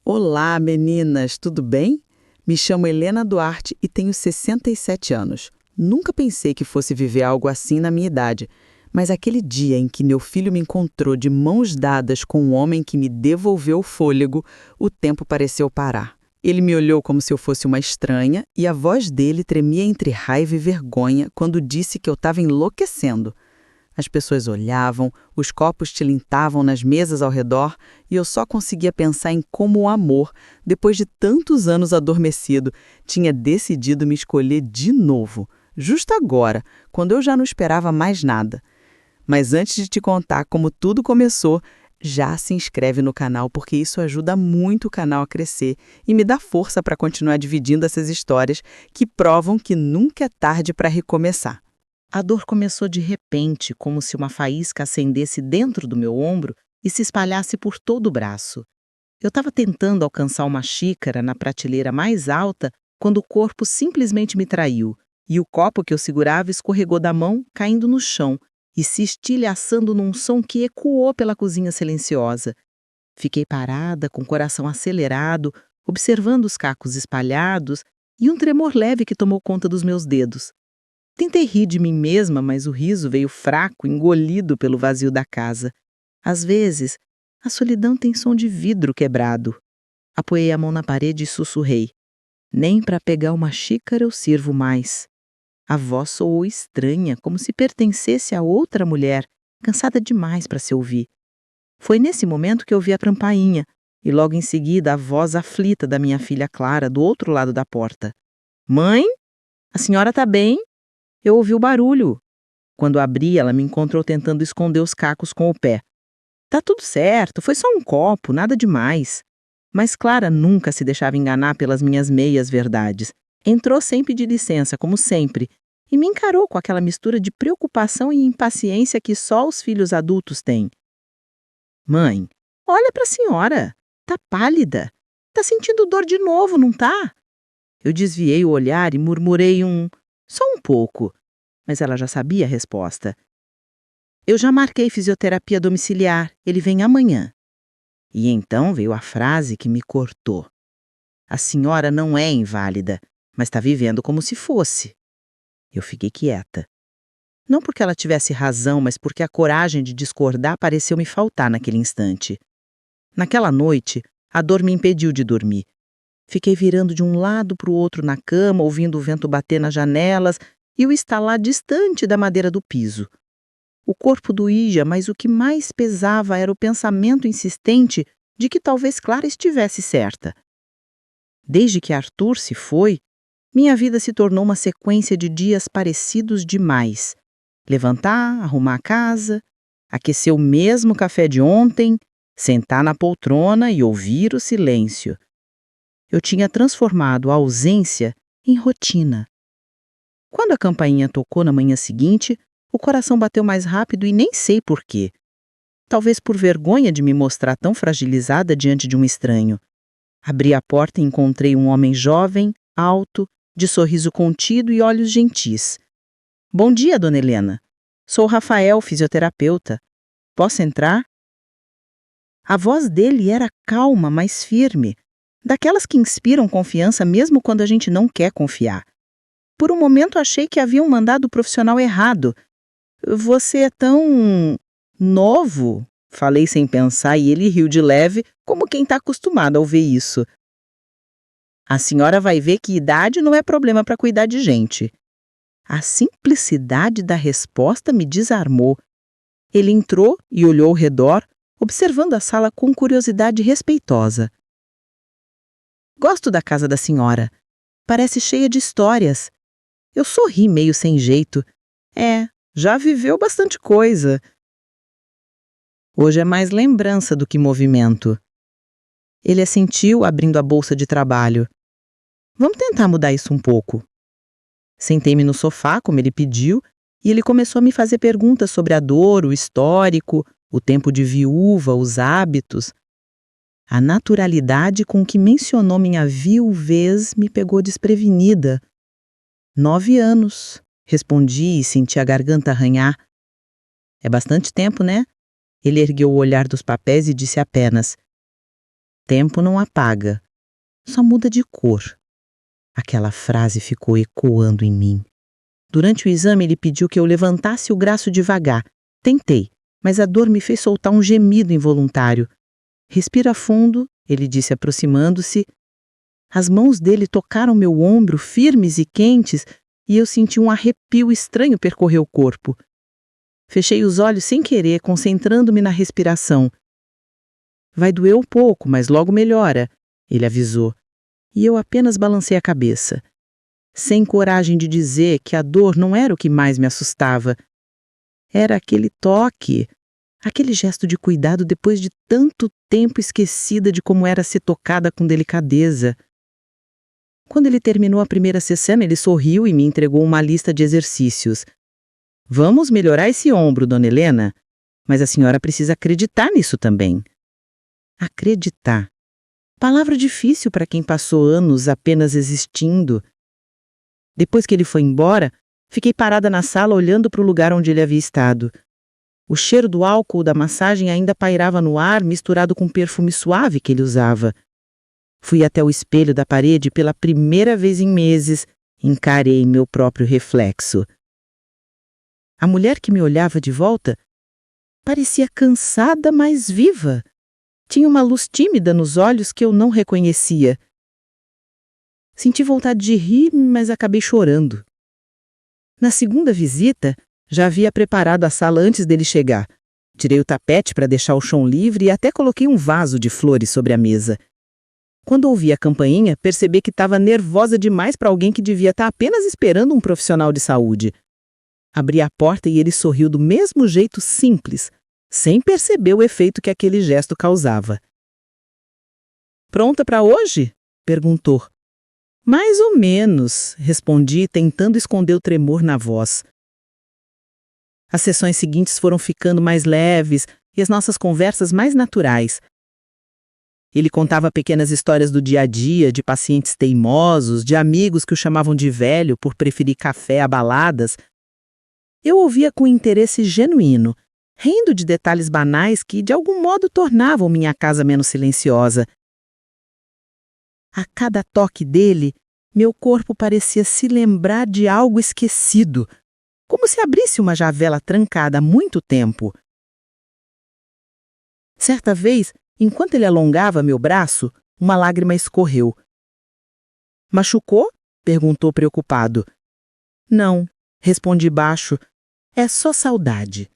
Olá, meninas, tudo bem? Me chamo Helena Duarte e tenho 67 anos. Nunca pensei que fosse viver algo assim na minha idade, mas aquele dia em que meu filho me encontrou de mãos dadas com um homem que me devolveu o fôlego, o tempo pareceu parar. Ele me olhou como se eu fosse uma estranha e a voz dele tremia entre raiva e vergonha quando disse que eu estava enlouquecendo. As pessoas olhavam, os copos tilintavam nas mesas ao redor e eu só conseguia pensar em como o amor, depois de tantos anos adormecido, tinha decidido me escolher de novo, justo agora, quando eu já não esperava mais nada. Mas antes de te contar como tudo começou, já se inscreve no canal porque isso ajuda muito o canal a crescer e me dá força para continuar dividindo essas histórias que provam que nunca é tarde para recomeçar. A dor começou de repente, como se uma faísca acendesse dentro do meu ombro e se espalhasse por todo o braço. Eu estava tentando alcançar uma xícara na prateleira mais alta quando o corpo simplesmente me traiu e o copo que eu segurava escorregou da mão, caindo no chão e se estilhaçando num som que ecoou pela cozinha silenciosa. Fiquei parada, com o coração acelerado, observando os cacos espalhados e um tremor leve que tomou conta dos meus dedos. Tentei rir de mim mesma, mas o riso veio fraco, engolido pelo vazio da casa. Às vezes, a solidão tem som de vidro quebrado. Apoiei a mão na parede e sussurrei. Nem para pegar uma xícara eu sirvo mais. A voz soou estranha, como se pertencesse a outra mulher, cansada demais para se ouvir. Foi nesse momento que eu vi a campainha, e logo em seguida a voz aflita da minha filha Clara, do outro lado da porta. Mãe? A senhora está bem? Eu ouvi o barulho. Quando abri, ela me encontrou tentando esconder os cacos com o pé. Tá tudo certo, foi só um copo, nada demais. Mas Clara nunca se deixava enganar pelas minhas meias verdades. Entrou sem pedir licença, como sempre, e me encarou com aquela mistura de preocupação e impaciência que só os filhos adultos têm. Mãe, olha pra senhora. Tá pálida. Tá sentindo dor de novo, não tá? Eu desviei o olhar e murmurei só um pouco, mas ela já sabia a resposta. Eu já marquei fisioterapia domiciliar, ele vem amanhã. E então veio a frase que me cortou. A senhora não é inválida, mas está vivendo como se fosse. Eu fiquei quieta. Não porque ela tivesse razão, mas porque a coragem de discordar pareceu me faltar naquele instante. Naquela noite, a dor me impediu de dormir. Fiquei virando de um lado para o outro na cama, ouvindo o vento bater nas janelas e o estalar distante da madeira do piso. O corpo doía, mas o que mais pesava era o pensamento insistente de que talvez Clara estivesse certa. Desde que Arthur se foi, minha vida se tornou uma sequência de dias parecidos demais. Levantar, arrumar a casa, aquecer o mesmo café de ontem, sentar na poltrona e ouvir o silêncio. Eu tinha transformado a ausência em rotina. Quando a campainha tocou na manhã seguinte, o coração bateu mais rápido e nem sei por quê. Talvez por vergonha de me mostrar tão fragilizada diante de um estranho. Abri a porta e encontrei um homem jovem, alto, de sorriso contido e olhos gentis. Bom dia, dona Helena. Sou o Rafael, fisioterapeuta. Posso entrar? A voz dele era calma, mas firme. Daquelas que inspiram confiança mesmo quando a gente não quer confiar. Por um momento achei que haviam mandado o profissional errado. Você é tão novo, falei sem pensar e ele riu de leve, como quem está acostumado a ouvir isso. A senhora vai ver que idade não é problema para cuidar de gente. A simplicidade da resposta me desarmou. Ele entrou e olhou ao redor, observando a sala com curiosidade respeitosa. Gosto da casa da senhora. Parece cheia de histórias. Eu sorri meio sem jeito. Já viveu bastante coisa. Hoje é mais lembrança do que movimento. Ele assentiu, abrindo a bolsa de trabalho. Vamos tentar mudar isso um pouco. Sentei-me no sofá, como ele pediu, e ele começou a me fazer perguntas sobre a dor, o histórico, o tempo de viúva, os hábitos. A naturalidade com que mencionou minha viuvez me pegou desprevenida. 9 anos, respondi e senti a garganta arranhar. É bastante tempo, né? Ele ergueu o olhar dos papéis e disse apenas: tempo não apaga, só muda de cor. Aquela frase ficou ecoando em mim. Durante o exame, ele pediu que eu levantasse o braço devagar. Tentei, mas a dor me fez soltar um gemido involuntário. Respira fundo, ele disse aproximando-se. As mãos dele tocaram meu ombro, firmes e quentes, e eu senti um arrepio estranho percorrer o corpo. Fechei os olhos sem querer, concentrando-me na respiração. Vai doer um pouco, mas logo melhora, ele avisou. E eu apenas balancei a cabeça, sem coragem de dizer que a dor não era o que mais me assustava. Era aquele toque, aquele gesto de cuidado depois de tanto tempo esquecida de como era ser tocada com delicadeza. Quando ele terminou a primeira sessão, ele sorriu e me entregou uma lista de exercícios. Vamos melhorar esse ombro, dona Helena, mas a senhora precisa acreditar nisso também. Acreditar. Palavra difícil para quem passou anos apenas existindo. Depois que ele foi embora, fiquei parada na sala olhando para o lugar onde ele havia estado. O cheiro do álcool da massagem ainda pairava no ar, misturado com o perfume suave que ele usava. Fui até o espelho da parede e pela primeira vez em meses, encarei meu próprio reflexo. A mulher que me olhava de volta parecia cansada, mas viva. Tinha uma luz tímida nos olhos que eu não reconhecia. Senti vontade de rir, mas acabei chorando. Na segunda visita, já havia preparado a sala antes dele chegar. Tirei o tapete para deixar o chão livre e até coloquei um vaso de flores sobre a mesa. Quando ouvi a campainha, percebi que estava nervosa demais para alguém que devia estar apenas esperando um profissional de saúde. Abri a porta e ele sorriu do mesmo jeito simples, sem perceber o efeito que aquele gesto causava. Pronta para hoje? Perguntou. Mais ou menos, respondi, tentando esconder o tremor na voz. As sessões seguintes foram ficando mais leves e as nossas conversas mais naturais. Ele contava pequenas histórias do dia a dia, de pacientes teimosos, de amigos que o chamavam de velho por preferir café a baladas. Eu ouvia com interesse genuíno, rindo de detalhes banais que, de algum modo, tornavam minha casa menos silenciosa. A cada toque dele, meu corpo parecia se lembrar de algo esquecido, como se abrisse uma javela trancada há muito tempo. Certa vez, enquanto ele alongava meu braço, uma lágrima escorreu. Machucou? Perguntou preocupado. Não, respondi baixo. É só saudade.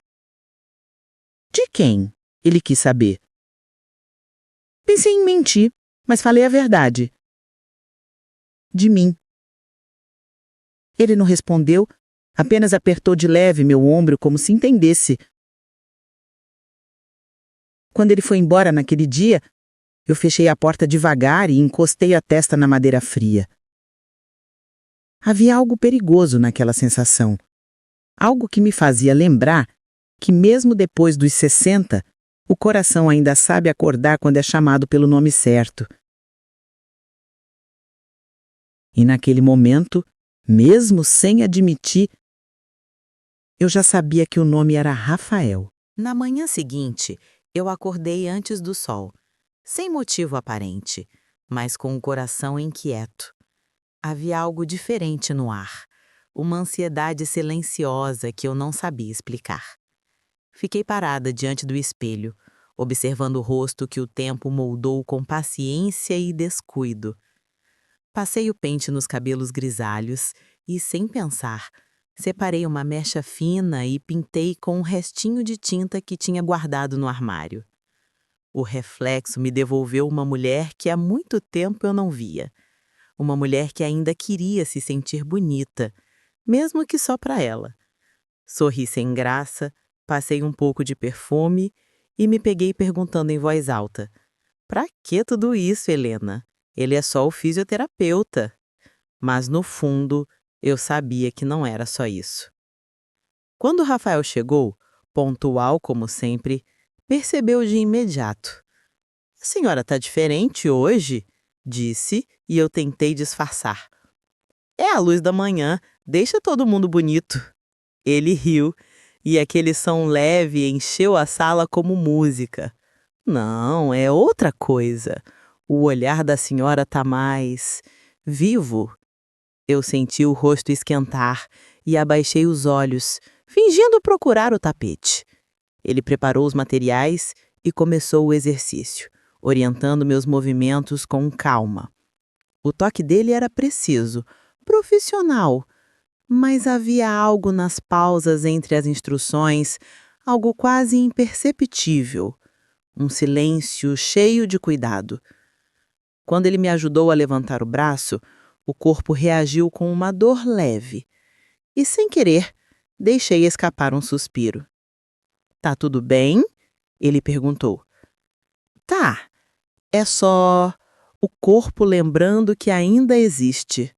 De quem? Ele quis saber. Pensei em mentir, mas falei a verdade. De mim. Ele não respondeu, apenas apertou de leve meu ombro como se entendesse. Quando ele foi embora naquele dia, eu fechei a porta devagar e encostei a testa na madeira fria. Havia algo perigoso naquela sensação. Algo que me fazia lembrar que mesmo depois dos 60, o coração ainda sabe acordar quando é chamado pelo nome certo. E naquele momento, mesmo sem admitir, eu já sabia que o nome era Rafael. Na manhã seguinte, eu acordei antes do sol, sem motivo aparente, mas com o coração inquieto. Havia algo diferente no ar, uma ansiedade silenciosa que eu não sabia explicar. Fiquei parada diante do espelho, observando o rosto que o tempo moldou com paciência e descuido. Passei o pente nos cabelos grisalhos e, sem pensar, separei uma mecha fina e pintei com um restinho de tinta que tinha guardado no armário. O reflexo me devolveu uma mulher que há muito tempo eu não via. Uma mulher que ainda queria se sentir bonita, mesmo que só para ela. Sorri sem graça, passei um pouco de perfume e me peguei perguntando em voz alta: "Pra que tudo isso, Helena? Ele é só o fisioterapeuta." Mas, no fundo, eu sabia que não era só isso. Quando o Rafael chegou, pontual como sempre, percebeu de imediato. "A senhora tá diferente hoje?" disse, e eu tentei disfarçar. "É a luz da manhã, deixa todo mundo bonito." Ele riu, e aquele som leve encheu a sala como música. "Não, é outra coisa. O olhar da senhora tá mais vivo. Eu senti o rosto esquentar e abaixei os olhos, fingindo procurar o tapete. Ele preparou os materiais e começou o exercício, orientando meus movimentos com calma. O toque dele era preciso, profissional, mas havia algo nas pausas entre as instruções, algo quase imperceptível, um silêncio cheio de cuidado. Quando ele me ajudou a levantar o braço, o corpo reagiu com uma dor leve. E, sem querer, deixei escapar um suspiro. "Tá tudo bem?" ele perguntou. "Tá. É só o corpo lembrando que ainda existe."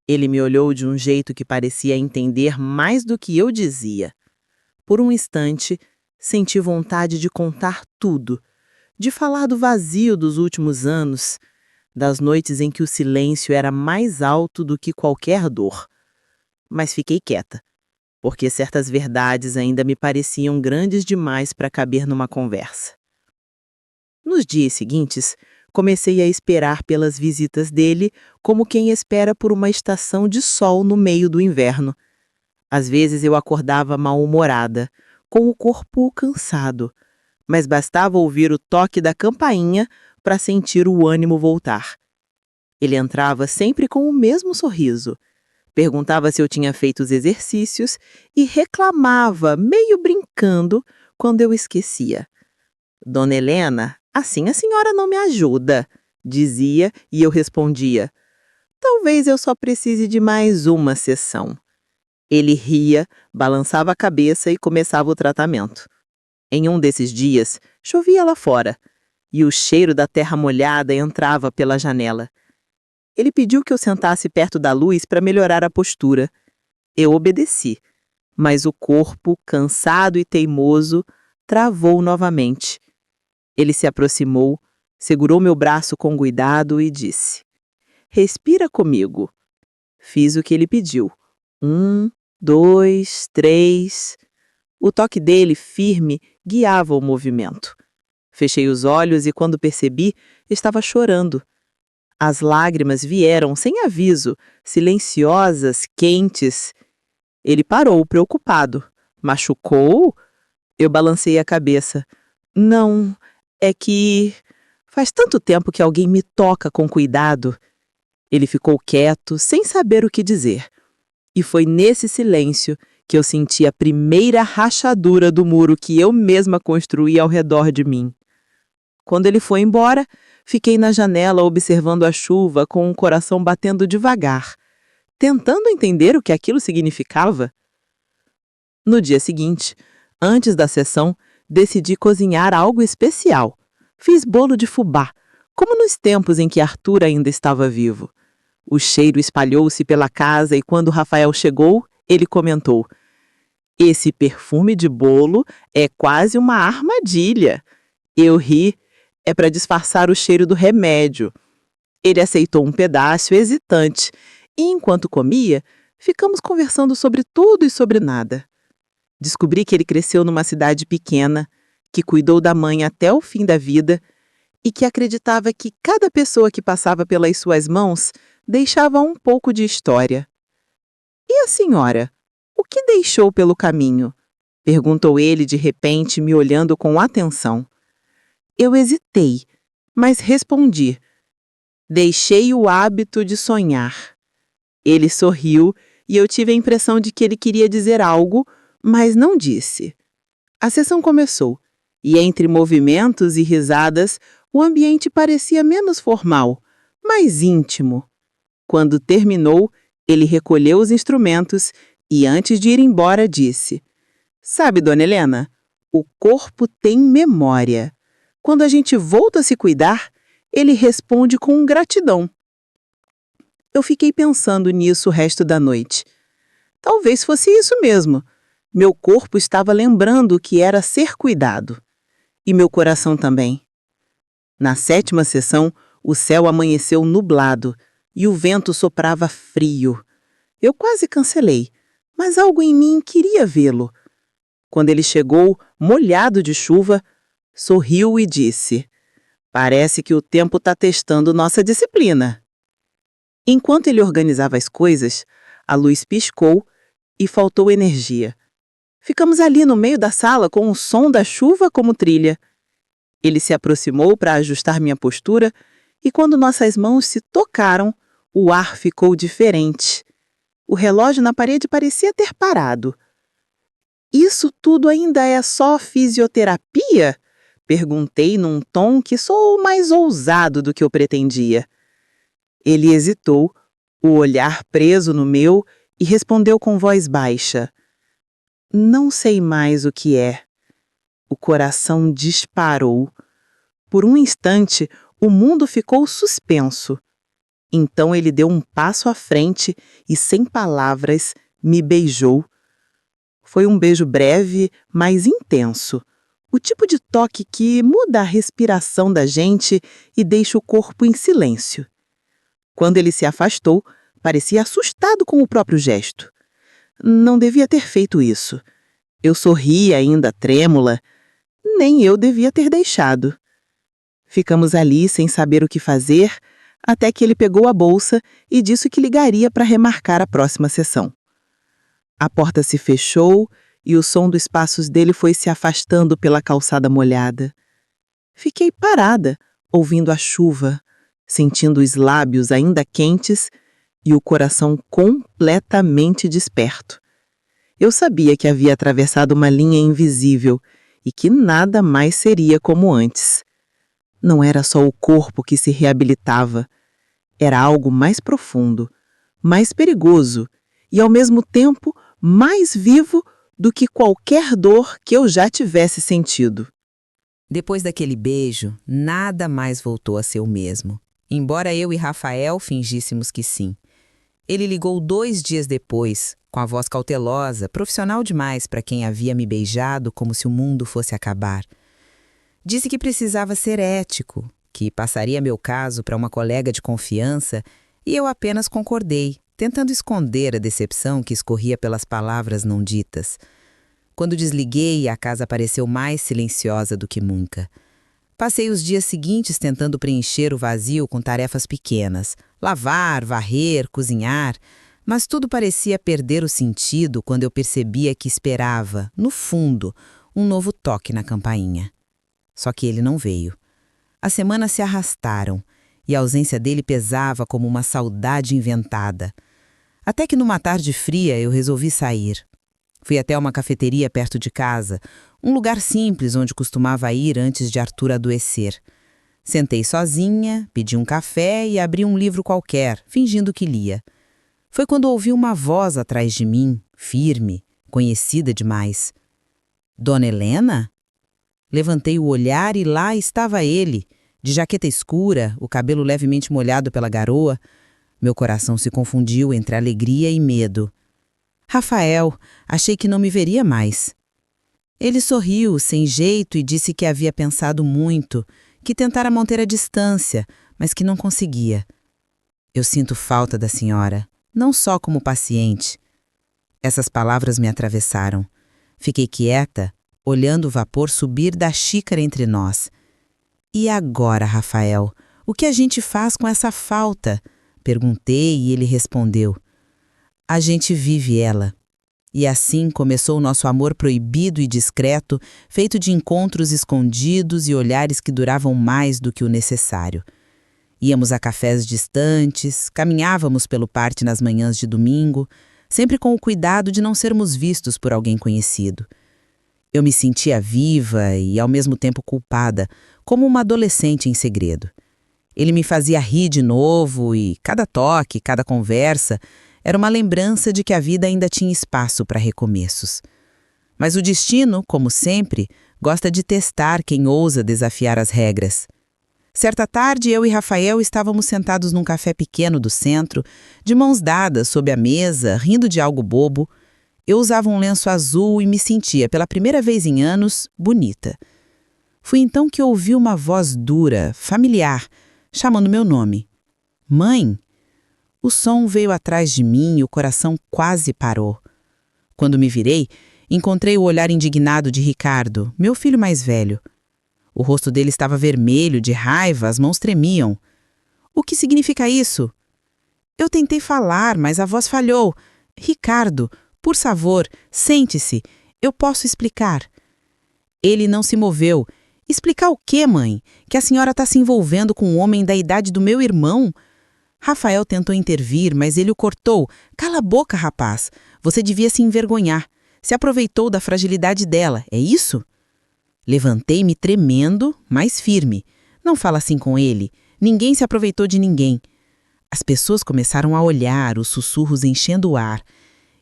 Ele me olhou de um jeito que parecia entender mais do que eu dizia. Por um instante, senti vontade de contar tudo, de falar do vazio dos últimos anos, das noites em que o silêncio era mais alto do que qualquer dor. Mas fiquei quieta, porque certas verdades ainda me pareciam grandes demais para caber numa conversa. Nos dias seguintes, comecei a esperar pelas visitas dele como quem espera por uma estação de sol no meio do inverno. Às vezes eu acordava mal-humorada, com o corpo cansado, mas bastava ouvir o toque da campainha para sentir o ânimo voltar. Ele entrava sempre com o mesmo sorriso, perguntava se eu tinha feito os exercícios e reclamava, meio brincando, quando eu esquecia. "Dona Helena, assim a senhora não me ajuda", dizia, e eu respondia: "Talvez eu só precise de mais uma sessão." Ele ria, balançava a cabeça e começava o tratamento. Em um desses dias, chovia lá fora, e o cheiro da terra molhada entrava pela janela. Ele pediu que eu sentasse perto da luz para melhorar a postura. Eu obedeci, mas o corpo, cansado e teimoso, travou novamente. Ele se aproximou, segurou meu braço com cuidado e disse: "Respira comigo." Fiz o que ele pediu. 1, 2, 3. O toque dele, firme, guiava o movimento. Fechei os olhos e, quando percebi, estava chorando. As lágrimas vieram sem aviso, silenciosas, quentes. Ele parou, preocupado. "Machucou?" Eu balancei a cabeça. "Não, é que faz tanto tempo que alguém me toca com cuidado." Ele ficou quieto, sem saber o que dizer. E foi nesse silêncio que eu senti a primeira rachadura do muro que eu mesma construí ao redor de mim. Quando ele foi embora, fiquei na janela observando a chuva com o coração batendo devagar, tentando entender o que aquilo significava. No dia seguinte, antes da sessão, decidi cozinhar algo especial. Fiz bolo de fubá, como nos tempos em que Arthur ainda estava vivo. O cheiro espalhou-se pela casa e quando Rafael chegou, ele comentou: "Esse perfume de bolo é quase uma armadilha." Eu ri. "É para disfarçar o cheiro do remédio." Ele aceitou um pedaço, hesitante, e enquanto comia, ficamos conversando sobre tudo e sobre nada. Descobri que ele cresceu numa cidade pequena, que cuidou da mãe até o fim da vida e que acreditava que cada pessoa que passava pelas suas mãos deixava um pouco de história. "E a senhora? O que deixou pelo caminho?" perguntou ele de repente, me olhando com atenção. Eu hesitei, mas respondi: "Deixei o hábito de sonhar." Ele sorriu e eu tive a impressão de que ele queria dizer algo, mas não disse. A sessão começou, e entre movimentos e risadas, o ambiente parecia menos formal, mais íntimo. Quando terminou, ele recolheu os instrumentos e, antes de ir embora, disse: "Sabe, Dona Helena, o corpo tem memória. Quando a gente volta a se cuidar, ele responde com gratidão." Eu fiquei pensando nisso o resto da noite. Talvez fosse isso mesmo. Meu corpo estava lembrando o que era ser cuidado. E meu coração também. Na 7ª sessão, o céu amanheceu nublado e o vento soprava frio. Eu quase cancelei, mas algo em mim queria vê-lo. Quando ele chegou, molhado de chuva, sorriu e disse: Parece que o tempo está testando nossa disciplina. Enquanto ele organizava as coisas, a luz piscou e faltou energia. Ficamos ali no meio da sala com o som da chuva como trilha. Ele se aproximou para ajustar minha postura e quando nossas mãos se tocaram, o ar ficou diferente. O relógio na parede parecia ter parado. Isso tudo ainda é só fisioterapia? Perguntei num tom que soou mais ousado do que eu pretendia. Ele hesitou, o olhar preso no meu, e respondeu com voz baixa. Não sei mais o que é. O coração disparou. Por um instante, o mundo ficou suspenso. Então ele deu um passo à frente e, sem palavras, me beijou. Foi um beijo breve, mas intenso. O tipo de toque que muda a respiração da gente e deixa o corpo em silêncio. Quando ele se afastou, parecia assustado com o próprio gesto. Não devia ter feito isso. Eu sorri ainda trêmula. Nem eu devia ter deixado. Ficamos ali sem saber o que fazer, até que ele pegou a bolsa e disse que ligaria para remarcar a próxima sessão. A porta se fechou e o som dos passos dele foi se afastando pela calçada molhada. Fiquei parada, ouvindo a chuva, sentindo os lábios ainda quentes e o coração completamente desperto. Eu sabia que havia atravessado uma linha invisível e que nada mais seria como antes. Não era só o corpo que se reabilitava, era algo mais profundo, mais perigoso e, ao mesmo tempo, mais vivo do que qualquer dor que eu já tivesse sentido. Depois daquele beijo, nada mais voltou a ser o mesmo, embora eu e Rafael fingíssemos que sim. Ele ligou 2 dias depois, com a voz cautelosa, profissional demais para quem havia me beijado como se o mundo fosse acabar. Disse que precisava ser ético, que passaria meu caso para uma colega de confiança, e eu apenas concordei, tentando esconder a decepção que escorria pelas palavras não ditas. Quando desliguei, a casa pareceu mais silenciosa do que nunca. Passei os dias seguintes tentando preencher o vazio com tarefas pequenas, lavar, varrer, cozinhar, mas tudo parecia perder o sentido quando eu percebia que esperava, no fundo, um novo toque na campainha. Só que ele não veio. As semanas se arrastaram e a ausência dele pesava como uma saudade inventada. Até que numa tarde fria eu resolvi sair. Fui até uma cafeteria perto de casa, um lugar simples onde costumava ir antes de Arthur adoecer. Sentei sozinha, pedi um café e abri um livro qualquer, fingindo que lia. Foi quando ouvi uma voz atrás de mim, firme, conhecida demais. Dona Helena? Levantei o olhar e lá estava ele, de jaqueta escura, o cabelo levemente molhado pela garoa. Meu coração se confundiu entre alegria e medo. Rafael, achei que não me veria mais. Ele sorriu, sem jeito, e disse que havia pensado muito, que tentara manter a distância, mas que não conseguia. Eu sinto falta da senhora, não só como paciente. Essas palavras me atravessaram. Fiquei quieta, olhando o vapor subir da xícara entre nós. E agora, Rafael, o que a gente faz com essa falta? Perguntei e ele respondeu. A gente vive ela. E assim começou o nosso amor proibido e discreto, feito de encontros escondidos e olhares que duravam mais do que o necessário. Íamos a cafés distantes, caminhávamos pelo parque nas manhãs de domingo, sempre com o cuidado de não sermos vistos por alguém conhecido. Eu me sentia viva e, ao mesmo tempo, culpada, como uma adolescente em segredo. Ele me fazia rir de novo e cada toque, cada conversa, era uma lembrança de que a vida ainda tinha espaço para recomeços. Mas o destino, como sempre, gosta de testar quem ousa desafiar as regras. Certa tarde, eu e Rafael estávamos sentados num café pequeno do centro, de mãos dadas sob a mesa, rindo de algo bobo. Eu usava um lenço azul e me sentia, pela primeira vez em anos, bonita. Foi então que ouvi uma voz dura, familiar, chamando meu nome. Mãe? O som veio atrás de mim e o coração quase parou. Quando me virei, encontrei o olhar indignado de Ricardo, meu filho mais velho. O rosto dele estava vermelho, de raiva, as mãos tremiam. O que significa isso? Eu tentei falar, mas a voz falhou. Ricardo, por favor, sente-se. Eu posso explicar. Ele não se moveu. Explicar o quê, mãe? Que a senhora está se envolvendo com um homem da idade do meu irmão? Rafael tentou intervir, mas ele o cortou. Cala a boca, rapaz. Você devia se envergonhar. Se aproveitou da fragilidade dela, é isso? Levantei-me tremendo, mas firme. Não fala assim com ele. Ninguém se aproveitou de ninguém. As pessoas começaram a olhar, os sussurros enchendo o ar.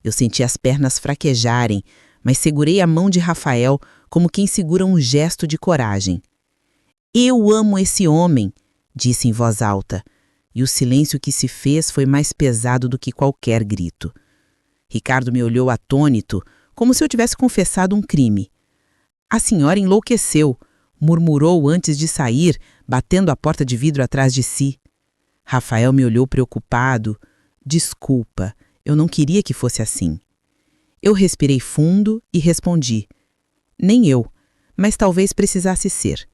Eu senti as pernas fraquejarem, mas segurei a mão de Rafael como quem segura um gesto de coragem. Eu amo esse homem, disse em voz alta, e o silêncio que se fez foi mais pesado do que qualquer grito. Ricardo me olhou atônito, como se eu tivesse confessado um crime. A senhora enlouqueceu, murmurou antes de sair, batendo a porta de vidro atrás de si. Rafael me olhou preocupado. Desculpa, eu não queria que fosse assim. Eu respirei fundo e respondi. Nem eu, mas talvez precisasse ser.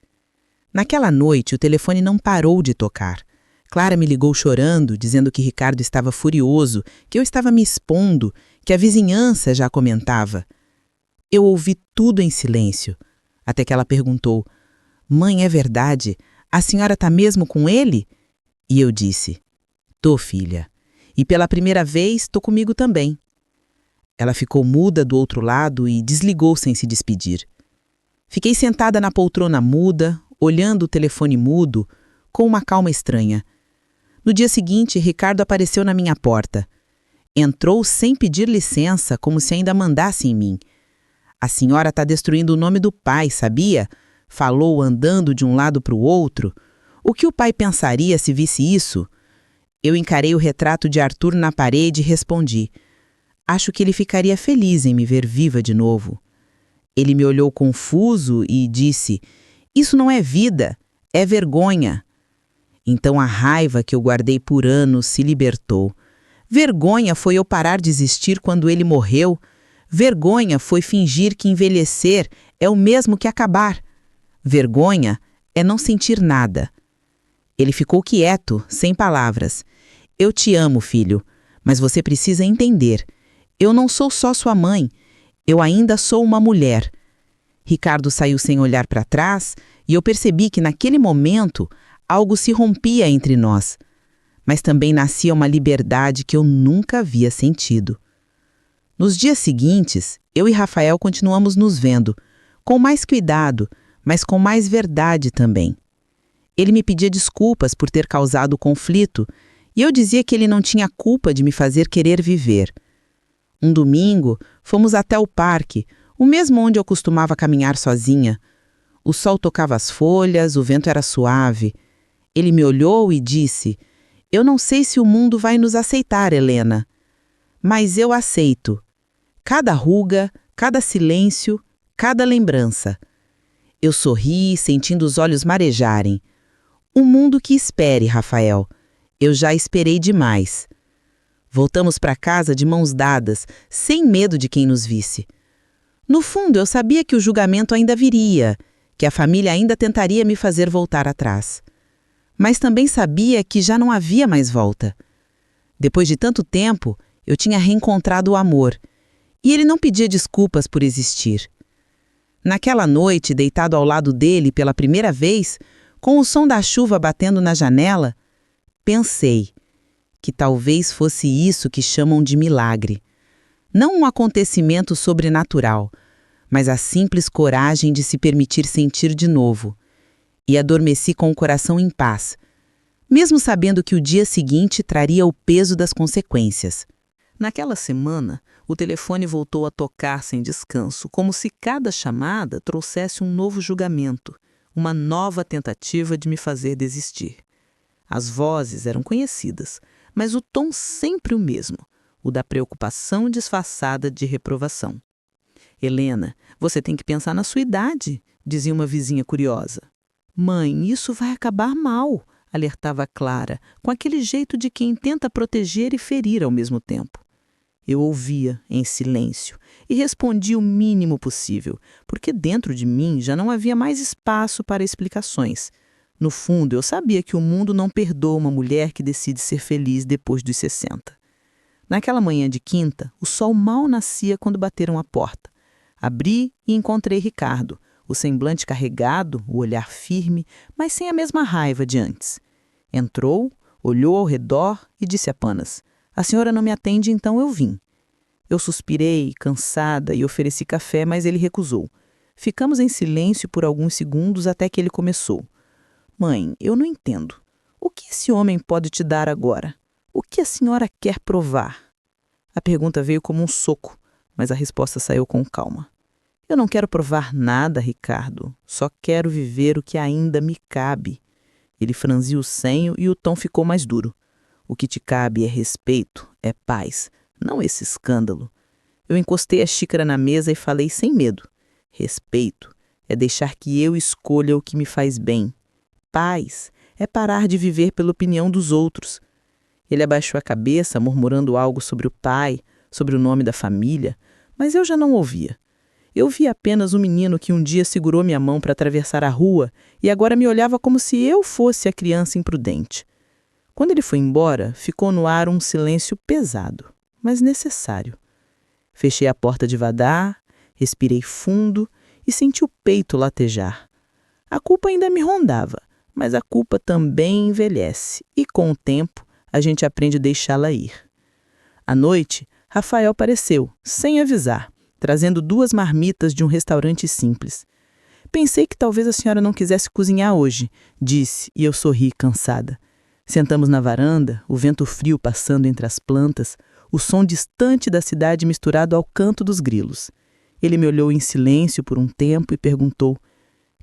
Naquela noite, o telefone não parou de tocar. Clara me ligou chorando, dizendo que Ricardo estava furioso, que eu estava me expondo, que a vizinhança já comentava. Eu ouvi tudo em silêncio, até que ela perguntou, «Mãe, é verdade? A senhora está mesmo com ele?» E eu disse, «Tô, filha. E pela primeira vez, tô comigo também.» Ela ficou muda do outro lado e desligou sem se despedir. Fiquei sentada na poltrona muda, olhando o telefone mudo, com uma calma estranha. No dia seguinte, Ricardo apareceu na minha porta. Entrou sem pedir licença, como se ainda mandasse em mim. A senhora está destruindo o nome do pai, sabia? Falou andando de um lado para o outro. O que o pai pensaria se visse isso? Eu encarei o retrato de Arthur na parede e respondi. Acho que ele ficaria feliz em me ver viva de novo. Ele me olhou confuso e disse, isso não é vida, é vergonha. Então a raiva que eu guardei por anos se libertou. Vergonha foi eu parar de existir quando ele morreu. Vergonha foi fingir que envelhecer é o mesmo que acabar. Vergonha é não sentir nada. Ele ficou quieto, sem palavras. Eu te amo, filho, mas você precisa entender. Eu não sou só sua mãe, eu ainda sou uma mulher. Ricardo saiu sem olhar para trás e eu percebi que naquele momento algo se rompia entre nós. Mas também nascia uma liberdade que eu nunca havia sentido. Nos dias seguintes, eu e Rafael continuamos nos vendo, com mais cuidado, mas com mais verdade também. Ele me pedia desculpas por ter causado o conflito e eu dizia que ele não tinha culpa de me fazer querer viver. Um domingo, fomos até o parque, o mesmo onde eu costumava caminhar sozinha. O sol tocava as folhas, o vento era suave. Ele me olhou e disse, eu não sei se o mundo vai nos aceitar, Helena, mas eu aceito. Cada ruga, cada silêncio, cada lembrança. Eu sorri, sentindo os olhos marejarem. O mundo que espere, Rafael. Eu já esperei demais. Voltamos para casa de mãos dadas, sem medo de quem nos visse. No fundo, eu sabia que o julgamento ainda viria, que a família ainda tentaria me fazer voltar atrás. Mas também sabia que já não havia mais volta. Depois de tanto tempo, eu tinha reencontrado o amor, e ele não pedia desculpas por existir. Naquela noite, deitado ao lado dele pela primeira vez, com o som da chuva batendo na janela, pensei que talvez fosse isso que chamam de milagre. Não um acontecimento sobrenatural, mas a simples coragem de se permitir sentir de novo. E adormeci com o coração em paz, mesmo sabendo que o dia seguinte traria o peso das consequências. Naquela semana, o telefone voltou a tocar sem descanso, como se cada chamada trouxesse um novo julgamento, uma nova tentativa de me fazer desistir. As vozes eram conhecidas, mas o tom sempre o mesmo, o da preocupação disfarçada de reprovação. Helena, você tem que pensar na sua idade, dizia uma vizinha curiosa. Mãe, isso vai acabar mal, alertava Clara, com aquele jeito de quem tenta proteger e ferir ao mesmo tempo. Eu ouvia em silêncio e respondia o mínimo possível, porque dentro de mim já não havia mais espaço para explicações. No fundo, eu sabia que o mundo não perdoa uma mulher que decide ser feliz depois dos 60. Naquela manhã de quinta, o sol mal nascia quando bateram a porta. Abri e encontrei Ricardo, o semblante carregado, o olhar firme, mas sem a mesma raiva de antes. Entrou, olhou ao redor e disse apenas: "A senhora não me atende, então eu vim." Eu suspirei, cansada, e ofereci café, mas ele recusou. Ficamos em silêncio por alguns segundos até que ele começou: "Mãe, eu não entendo. O que esse homem pode te dar agora? O que a senhora quer provar?" A pergunta veio como um soco, mas a resposta saiu com calma. "Eu não quero provar nada, Ricardo. Só quero viver o que ainda me cabe." Ele franziu o senho e o tom ficou mais duro. "O que te cabe é respeito, é paz, não esse escândalo." Eu encostei a xícara na mesa e falei sem medo: "Respeito é deixar que eu escolha o que me faz bem. Paz é parar de viver pela opinião dos outros." Ele abaixou a cabeça, murmurando algo sobre o pai, sobre o nome da família, mas eu já não ouvia. Eu vi apenas um menino que um dia segurou minha mão para atravessar a rua e agora me olhava como se eu fosse a criança imprudente. Quando ele foi embora, ficou no ar um silêncio pesado, mas necessário. Fechei a porta devagar, respirei fundo e senti o peito latejar. A culpa ainda me rondava, mas a culpa também envelhece e, com o tempo, a gente aprende a deixá-la ir. À noite, Rafael apareceu, sem avisar, trazendo 2 marmitas de um restaurante simples. "Pensei que talvez a senhora não quisesse cozinhar hoje", disse, e eu sorri, cansada. Sentamos na varanda, o vento frio passando entre as plantas, o som distante da cidade misturado ao canto dos grilos. Ele me olhou em silêncio por um tempo e perguntou: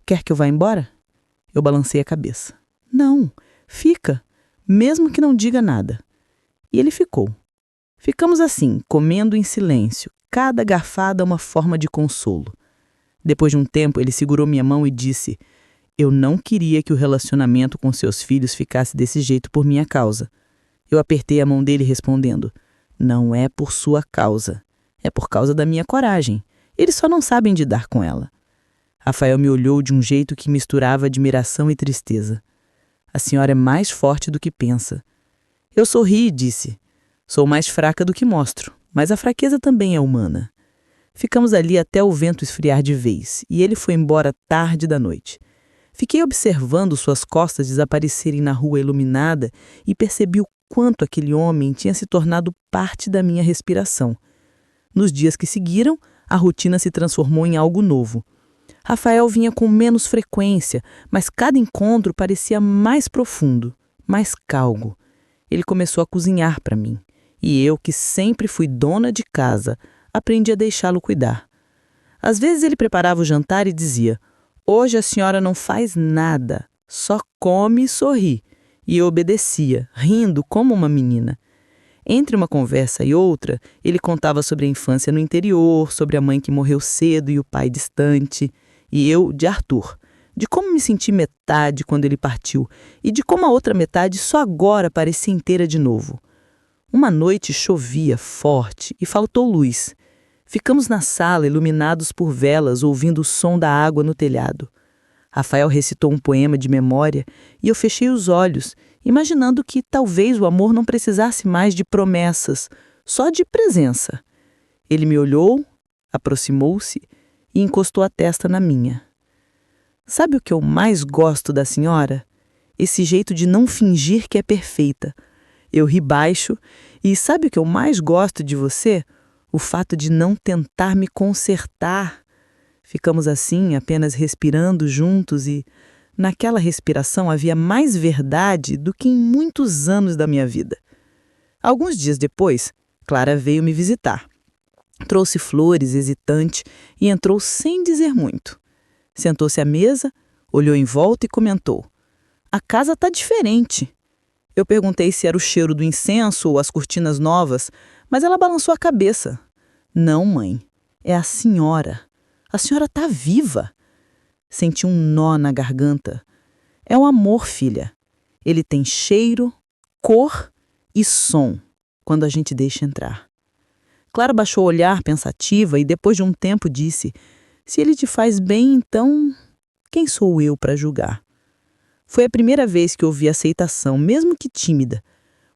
"Quer que eu vá embora?" Eu balancei a cabeça. "Não, fica, mesmo que não diga nada." E ele ficou. Ficamos assim, comendo em silêncio, cada garfada uma forma de consolo. Depois de um tempo, ele segurou minha mão e disse: "Eu não queria que o relacionamento com seus filhos ficasse desse jeito por minha causa." Eu apertei a mão dele respondendo: "Não é por sua causa, é por causa da minha coragem. Eles só não sabem lidar com ela." Rafael me olhou de um jeito que misturava admiração e tristeza. "A senhora é mais forte do que pensa." Eu sorri e disse: "Sou mais fraca do que mostro, mas a fraqueza também é humana." Ficamos ali até o vento esfriar de vez, e ele foi embora tarde da noite. Fiquei observando suas costas desaparecerem na rua iluminada e percebi o quanto aquele homem tinha se tornado parte da minha respiração. Nos dias que seguiram, a rotina se transformou em algo novo. Rafael vinha com menos frequência, mas cada encontro parecia mais profundo, mais calmo. Ele começou a cozinhar para mim, e eu, que sempre fui dona de casa, aprendi a deixá-lo cuidar. Às vezes ele preparava o jantar e dizia: "Hoje a senhora não faz nada, só come e sorri." E eu obedecia, rindo como uma menina. Entre uma conversa e outra, ele contava sobre a infância no interior, sobre a mãe que morreu cedo e o pai distante, e eu de Arthur, de como me senti metade quando ele partiu e de como a outra metade só agora parecia inteira de novo. Uma noite chovia forte e faltou luz. Ficamos na sala, iluminados por velas, ouvindo o som da água no telhado. Rafael recitou um poema de memória e eu fechei os olhos, imaginando que talvez o amor não precisasse mais de promessas, só de presença. Ele me olhou, aproximou-se e encostou a testa na minha. "Sabe o que eu mais gosto da senhora? Esse jeito de não fingir que é perfeita." Eu ri baixo. "E sabe o que eu mais gosto de você? O fato de não tentar me consertar." Ficamos assim, apenas respirando juntos e, naquela respiração, havia mais verdade do que em muitos anos da minha vida. Alguns dias depois, Clara veio me visitar. Trouxe flores, hesitante, e entrou sem dizer muito. Sentou-se à mesa, olhou em volta e comentou: "A casa está diferente." Eu perguntei se era o cheiro do incenso ou as cortinas novas, mas ela balançou a cabeça. "Não, mãe, é a senhora. A senhora está viva." Senti um nó na garganta. "É o amor, filha. Ele tem cheiro, cor e som quando a gente deixa entrar." Clara baixou o olhar pensativa e depois de um tempo disse: "Se ele te faz bem, então quem sou eu para julgar?" Foi a primeira vez que ouvi aceitação, mesmo que tímida.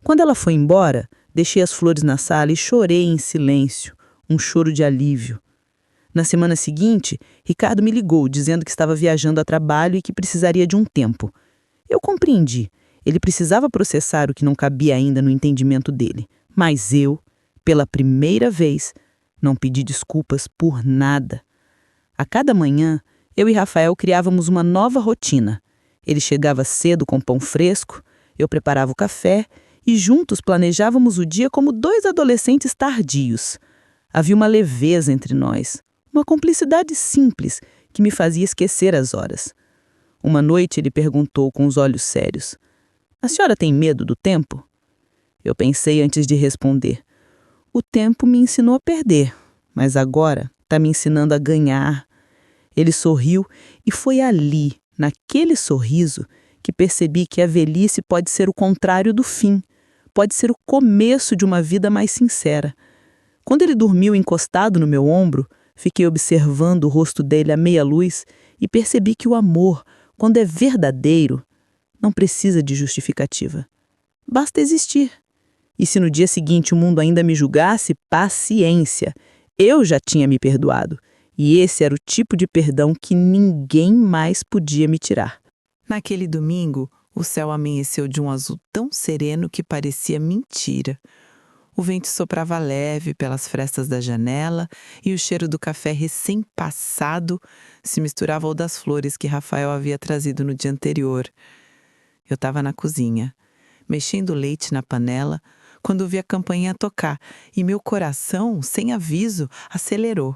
Quando ela foi embora, deixei as flores na sala e chorei em silêncio, um choro de alívio. Na semana seguinte, Ricardo me ligou, dizendo que estava viajando a trabalho e que precisaria de um tempo. Eu compreendi. Ele precisava processar o que não cabia ainda no entendimento dele. Mas eu, pela primeira vez, não pedi desculpas por nada. A cada manhã, eu e Rafael criávamos uma nova rotina. Ele chegava cedo com pão fresco, eu preparava o café e juntos planejávamos o dia como dois adolescentes tardios. Havia uma leveza entre nós, uma cumplicidade simples que me fazia esquecer as horas. Uma noite ele perguntou com os olhos sérios: "A senhora tem medo do tempo?" Eu pensei antes de responder. O tempo me ensinou a perder, mas agora está me ensinando a ganhar. Ele sorriu e foi ali, naquele sorriso, que percebi que a velhice pode ser o contrário do fim, pode ser o começo de uma vida mais sincera. Quando ele dormiu encostado no meu ombro, fiquei observando o rosto dele à meia luz e percebi que o amor, quando é verdadeiro, não precisa de justificativa. Basta existir. E se no dia seguinte o mundo ainda me julgasse, paciência. Eu já tinha me perdoado. E esse era o tipo de perdão que ninguém mais podia me tirar. Naquele domingo, o céu amanheceu de um azul tão sereno que parecia mentira. O vento soprava leve pelas frestas da janela e o cheiro do café recém-passado se misturava ao das flores que Rafael havia trazido no dia anterior. Eu estava na cozinha, mexendo leite na panela, quando ouvi a campainha tocar e meu coração, sem aviso, acelerou.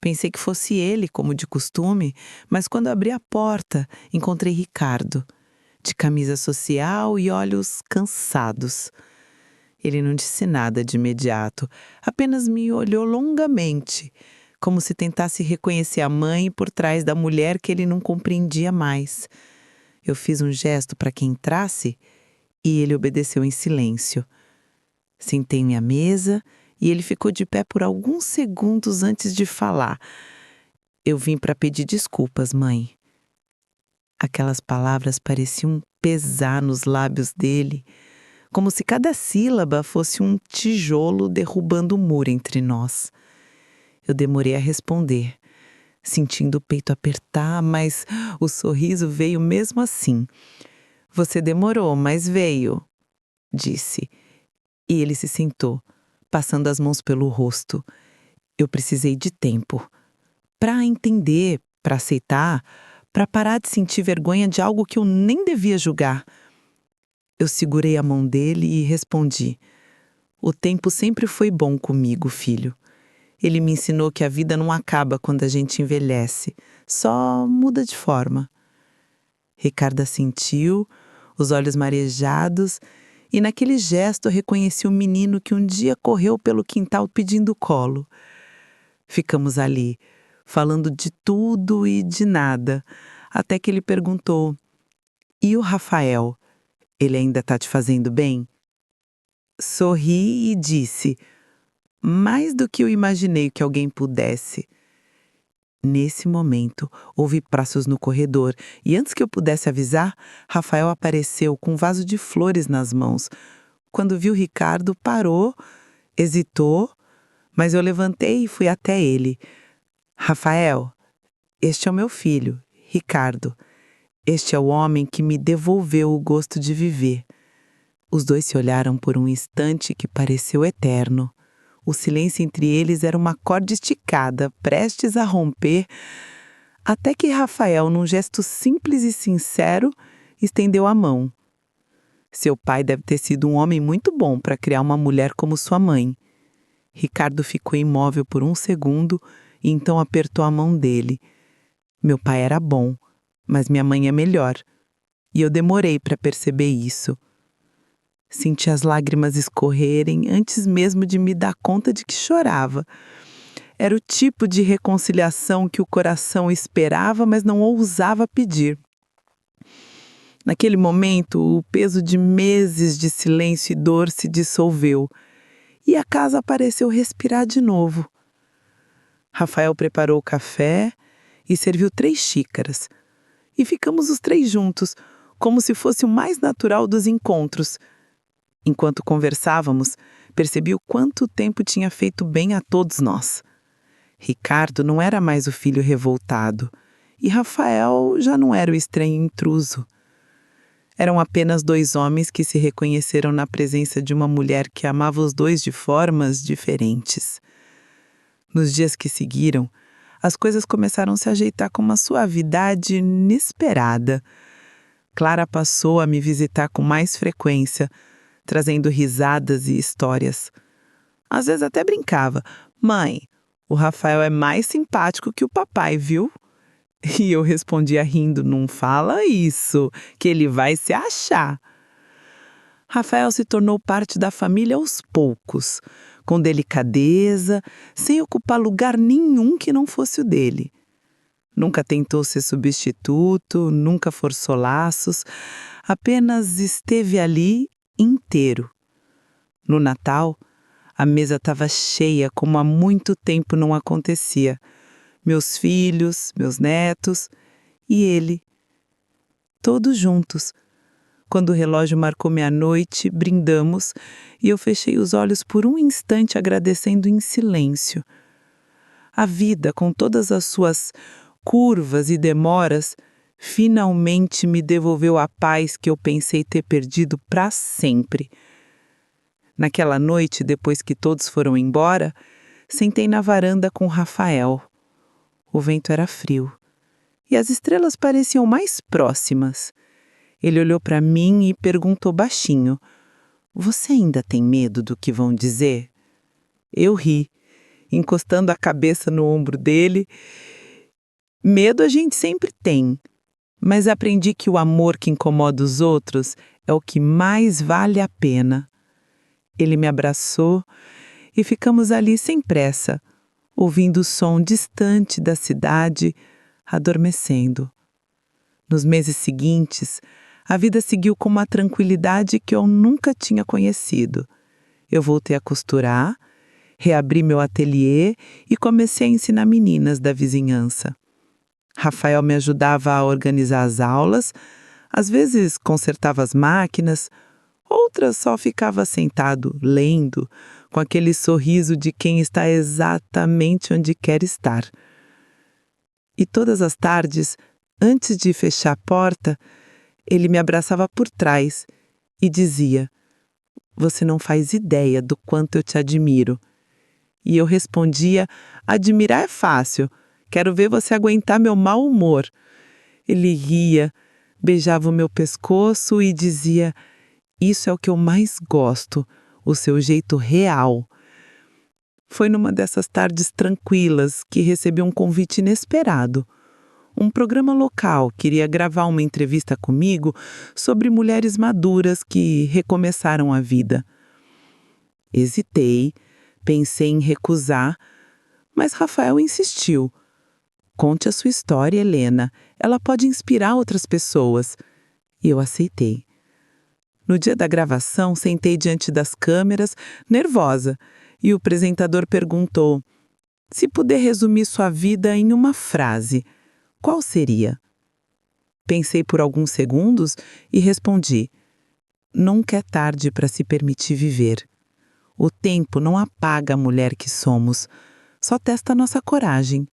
Pensei que fosse ele, como de costume, mas quando abri a porta, encontrei Ricardo, de camisa social e olhos cansados. Ele não disse nada de imediato, apenas me olhou longamente, como se tentasse reconhecer a mãe por trás da mulher que ele não compreendia mais. Eu fiz um gesto para que entrasse e ele obedeceu em silêncio. Sentei-me à mesa e ele ficou de pé por alguns segundos antes de falar. "Eu vim para pedir desculpas, mãe." Aquelas palavras pareciam pesar nos lábios dele, como se cada sílaba fosse um tijolo derrubando o muro entre nós. Eu demorei a responder, sentindo o peito apertar, mas o sorriso veio mesmo assim. "Você demorou, mas veio", disse. E ele se sentou, passando as mãos pelo rosto. Eu precisei de tempo para entender, para aceitar, para parar de sentir vergonha de algo que eu nem devia julgar. Eu segurei a mão dele e respondi: "O tempo sempre foi bom comigo, filho. Ele me ensinou que a vida não acaba quando a gente envelhece, só muda de forma." Ricardo assentiu, os olhos marejados, e naquele gesto reconheci o menino que um dia correu pelo quintal pedindo colo. Ficamos ali, falando de tudo e de nada, até que ele perguntou: "E o Rafael? Ele ainda está te fazendo bem?" Sorri e disse: "Mais do que eu imaginei que alguém pudesse." Nesse momento, houve passos no corredor e antes que eu pudesse avisar, Rafael apareceu com um vaso de flores nas mãos. Quando viu Ricardo, parou, hesitou, mas eu levantei e fui até ele. "Rafael, este é o meu filho, Ricardo. Este é o homem que me devolveu o gosto de viver." Os dois se olharam por um instante que pareceu eterno. O silêncio entre eles era uma corda esticada, prestes a romper, até que Rafael, num gesto simples e sincero, estendeu a mão. Seu pai deve ter sido um homem muito bom para criar uma mulher como sua mãe. Ricardo ficou imóvel por um segundo e então apertou a mão dele. Meu pai era bom, mas minha mãe é melhor. E eu demorei para perceber isso. Senti as lágrimas escorrerem antes mesmo de me dar conta de que chorava. Era o tipo de reconciliação que o coração esperava, mas não ousava pedir. Naquele momento, o peso de meses de silêncio e dor se dissolveu. e a casa pareceu respirar de novo. Rafael preparou o café e serviu 3 xícaras. E ficamos os 3 juntos, como se fosse o mais natural dos encontros. Enquanto conversávamos, percebi o quanto o tempo tinha feito bem a todos nós. Ricardo não era mais o filho revoltado, e Rafael já não era o estranho intruso. Eram apenas 2 homens que se reconheceram na presença de uma mulher que amava os 2 de formas diferentes. Nos dias que seguiram, as coisas começaram a se ajeitar com uma suavidade inesperada. Clara passou a me visitar com mais frequência, trazendo risadas e histórias. Às vezes até brincava: "Mãe, o Rafael é mais simpático que o papai, viu?" E eu respondia rindo: "Não fala isso, que ele vai se achar." Rafael se tornou parte da família aos poucos, com delicadeza, sem ocupar lugar nenhum que não fosse o dele. Nunca tentou ser substituto, nunca forçou laços, apenas esteve ali inteiro. No Natal, a mesa estava cheia como há muito tempo não acontecia. Meus filhos, meus netos e ele. Todos juntos. Quando o relógio marcou meia-noite, brindamos e eu fechei os olhos por um instante agradecendo em silêncio. A vida, com todas as suas curvas e demoras, finalmente me devolveu a paz que eu pensei ter perdido para sempre. Naquela noite, depois que todos foram embora, sentei na varanda com Rafael. O vento era frio e as estrelas pareciam mais próximas. Ele olhou para mim e perguntou baixinho: "Você ainda tem medo do que vão dizer?" Eu ri, encostando a cabeça no ombro dele. Medo a gente sempre tem, mas aprendi que o amor que incomoda os outros é o que mais vale a pena. Ele me abraçou e ficamos ali sem pressa, ouvindo o som distante da cidade, adormecendo. Nos meses seguintes, a vida seguiu com uma tranquilidade que eu nunca tinha conhecido. Eu voltei a costurar, reabri meu ateliê e comecei a ensinar meninas da vizinhança. Rafael me ajudava a organizar as aulas, às vezes consertava as máquinas, outras só ficava sentado, lendo, com aquele sorriso de quem está exatamente onde quer estar. E todas as tardes, antes de fechar a porta, ele me abraçava por trás e dizia: "Você não faz ideia do quanto eu te admiro." E eu respondia: "Admirar é fácil, quero ver você aguentar meu mau humor." Ele ria, beijava o meu pescoço e dizia: "Isso é o que eu mais gosto, o seu jeito real." Foi numa dessas tardes tranquilas que recebi um convite inesperado. Um programa local queria gravar uma entrevista comigo sobre mulheres maduras que recomeçaram a vida. Hesitei, pensei em recusar, mas Rafael insistiu. "Conte a sua história, Helena. Ela pode inspirar outras pessoas." E eu aceitei. No dia da gravação, sentei diante das câmeras, nervosa, e o apresentador perguntou: "Se puder resumir sua vida em uma frase, qual seria?" Pensei por alguns segundos e respondi: "Nunca é tarde para se permitir viver. O tempo não apaga a mulher que somos, só testa a nossa coragem."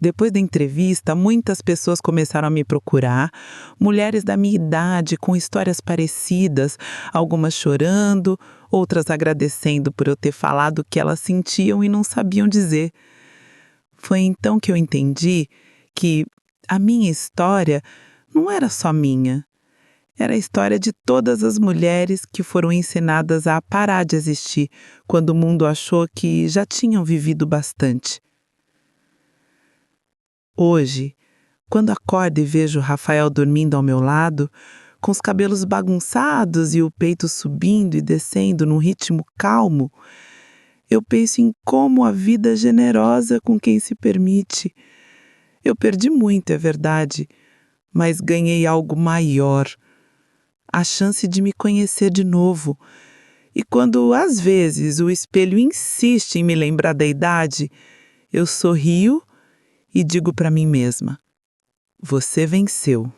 Depois da entrevista, muitas pessoas começaram a me procurar, mulheres da minha idade, com histórias parecidas, algumas chorando, outras agradecendo por eu ter falado o que elas sentiam e não sabiam dizer. Foi então que eu entendi que a minha história não era só minha. Era a história de todas as mulheres que foram ensinadas a parar de existir quando o mundo achou que já tinham vivido bastante. Hoje, quando acordo e vejo Rafael dormindo ao meu lado, com os cabelos bagunçados e o peito subindo e descendo num ritmo calmo, eu penso em como a vida é generosa com quem se permite. Eu perdi muito, é verdade, mas ganhei algo maior, a chance de me conhecer de novo E quando, às vezes, o espelho insiste em me lembrar da idade, eu sorrio e digo para mim mesma: você venceu.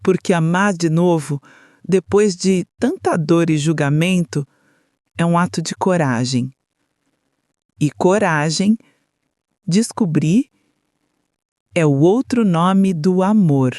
Porque amar de novo, depois de tanta dor e julgamento, é um ato de coragem. E coragem, descobri, é o outro nome do amor.